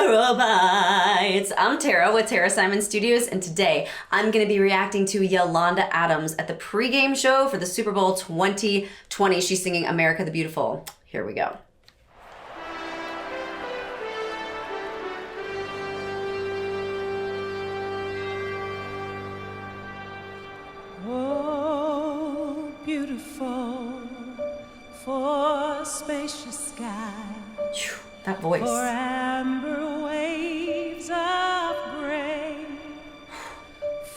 Terabytes. I'm Tara with Tara Simon Studios, and today I'm going to be reacting to Yolanda Adams at the pregame show for the Super Bowl 2020. She's singing America the Beautiful. Here we go. Oh, beautiful for spacious sky. That voice. For amber waves of gray,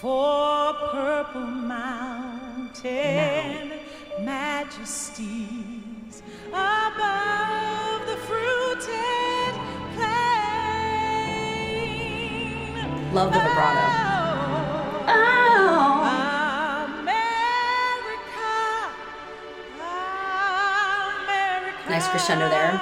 for purple mountain majesties above the fruited plain. Love the vibrato. Oh. America. Nice crescendo there.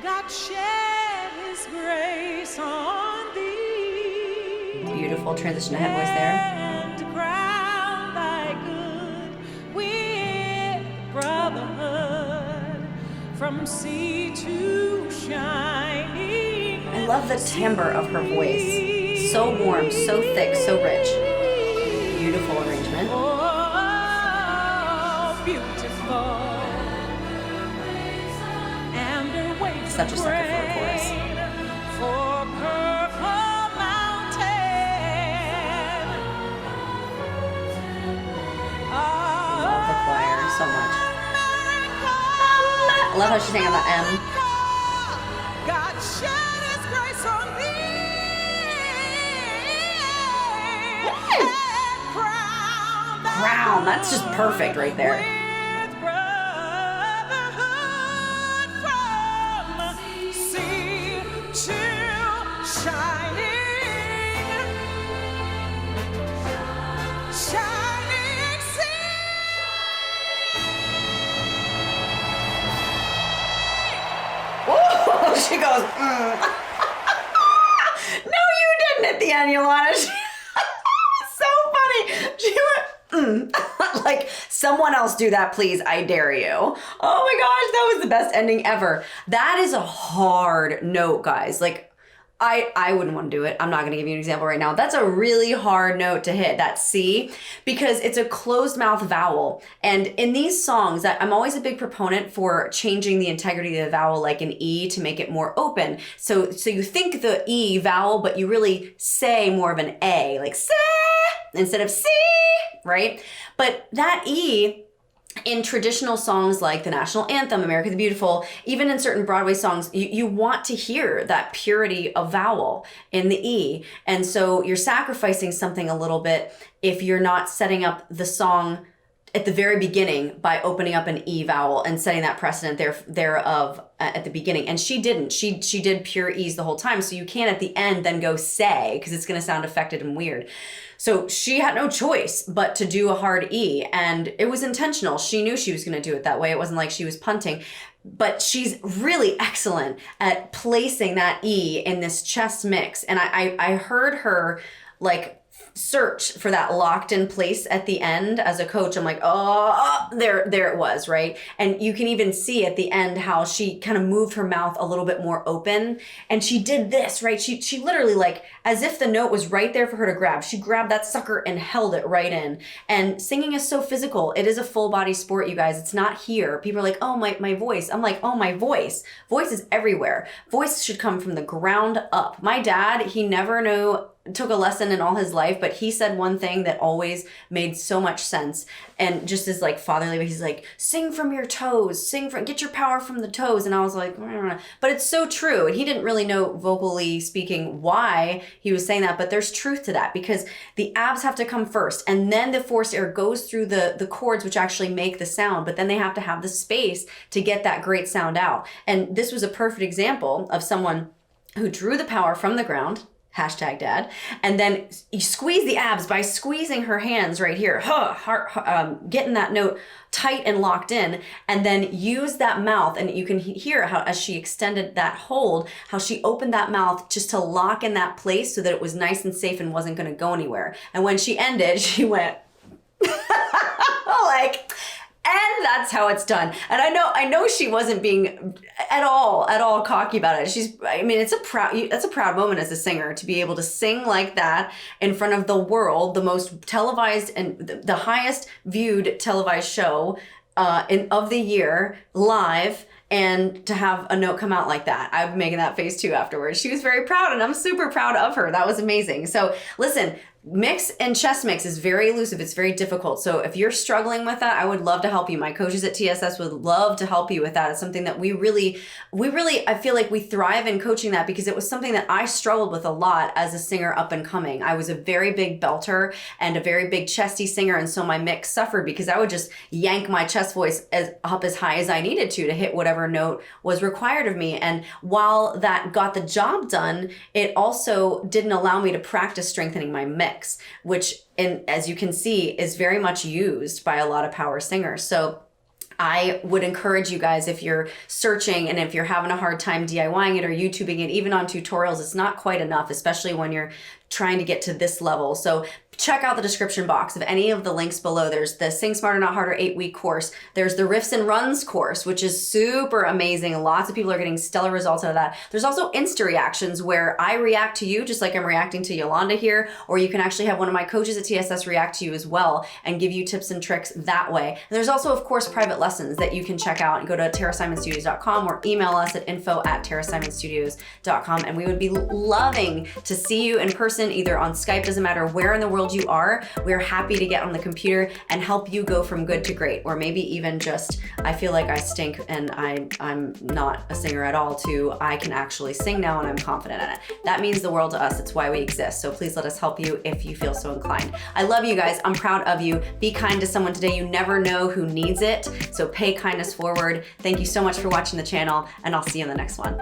God shed his grace on thee. Beautiful transition to head voice there. And crown thy good with brotherhood from sea to shining. I love the timbre of her voice. So warm, so thick, so rich. Beautiful arrangement. Oh, beautiful. Such a sucker for a chorus. For purple mountain. Love the choir so much. I love how she's saying on that M. God shed his grace on me. Crown, that's just perfect right there. Oh, she goes, No, you didn't at the end, Yolanda. So funny. She went, Like, someone else do that, please. I dare you. Oh my gosh, that was the best ending ever. That is a hard note, guys. Like, I wouldn't want to do it. I'm not going to give you an example right now. That's a really hard note to hit, that C, because it's a closed mouth vowel. And in these songs, I'm always a big proponent for changing the integrity of the vowel like an E to make it more open. So you think the E vowel, but you really say more of an A, like say instead of C, right? But that E, in traditional songs like the national anthem, America the Beautiful, even in certain Broadway songs, you want to hear that purity of vowel in the E. And so you're sacrificing something a little bit if you're not setting up the song at the very beginning by opening up an E vowel and setting that precedent thereof at the beginning. And she didn't. She did pure E's the whole time. So you can't at the end then go say, because it's going to sound affected and weird. So she had no choice but to do a hard E, and it was intentional. She knew she was going to do it that way. It wasn't like she was punting, but she's really excellent at placing that E in this chest mix. And I heard her like search for that locked in place at the end as a coach. I'm like, oh, there it was, right? And you can even see at the end how she kind of moved her mouth a little bit more open. And she did this, right? She literally, like, as if the note was right there for her to grab. She grabbed that sucker and held it right in. And singing is so physical. It is a full body sport, you guys. It's not here. People are like, oh, my voice. I'm like, oh, my voice. Voice is everywhere. Voice should come from the ground up. My dad, he never took a lesson in all his life, but he said one thing that always made so much sense. And just as like fatherly, he's like, sing from your toes, get your power from the toes. And I was like, but it's so true. And he didn't really know, vocally speaking, why he was saying that, but there's truth to that, because the abs have to come first, and then the forced air goes through the chords, which actually make the sound, but then they have to have the space to get that great sound out. And this was a perfect example of someone who drew the power from the ground, #dad, and then you squeeze the abs by squeezing her hands right here, getting that note tight and locked in, and then use that mouth, and you can hear how as she extended that hold, how she opened that mouth just to lock in that place so that it was nice and safe and wasn't going to go anywhere. And when she ended, she went like, and That's how it's done. And I know she wasn't being at all cocky about it. I mean, that's a proud moment as a singer to be able to sing like that in front of the world, the most televised and the highest viewed televised show of the year, live, and to have a note come out like that. I'm making that face too afterwards. She was very proud, and I'm super proud of her. That was amazing. So listen, mix and chest mix is very elusive. It's very difficult. So if you're struggling with that, I would love to help you. My coaches at TSS would love to help you with that. It's something that we really, I feel like we thrive in coaching that, because it was something that I struggled with a lot as a singer up and coming. I was a very big belter and a very big chesty singer. And so my mix suffered because I would just yank my chest voice up as high as I needed to hit whatever note was required of me. And while that got the job done, it also didn't allow me to practice strengthening my mix, which, as you can see, is very much used by a lot of power singers. So I would encourage you guys, if you're searching and if you're having a hard time DIYing it or YouTubing it, even on tutorials, it's not quite enough, especially when you're trying to get to this level. So check out the description box of any of the links below. There's the Sing Smarter Not Harder 8-week course. There's the Riffs and Runs course, which is super amazing. Lots of people are getting stellar results out of that. There's also Insta reactions where I react to you just like I'm reacting to Yolanda here, or you can actually have one of my coaches at TSS react to you as well and give you tips and tricks that way. And there's also, of course, private lessons that you can check out and go to TaraSimonStudios.com or email us at info@TaraSimonStudios.com, and we would be loving to see you in person, either on Skype, doesn't matter where in the world you are. We're happy to get on the computer and help you go from good to great, or maybe even just, I feel like I stink and I'm not a singer at all, to I can actually sing now and I'm confident in it. That means the world to us. It's why we exist. So please let us help you if you feel so inclined. I love you guys. I'm proud of you. Be kind to someone today. You never know who needs it. So pay kindness forward. Thank you so much for watching the channel, and I'll see you in the next one.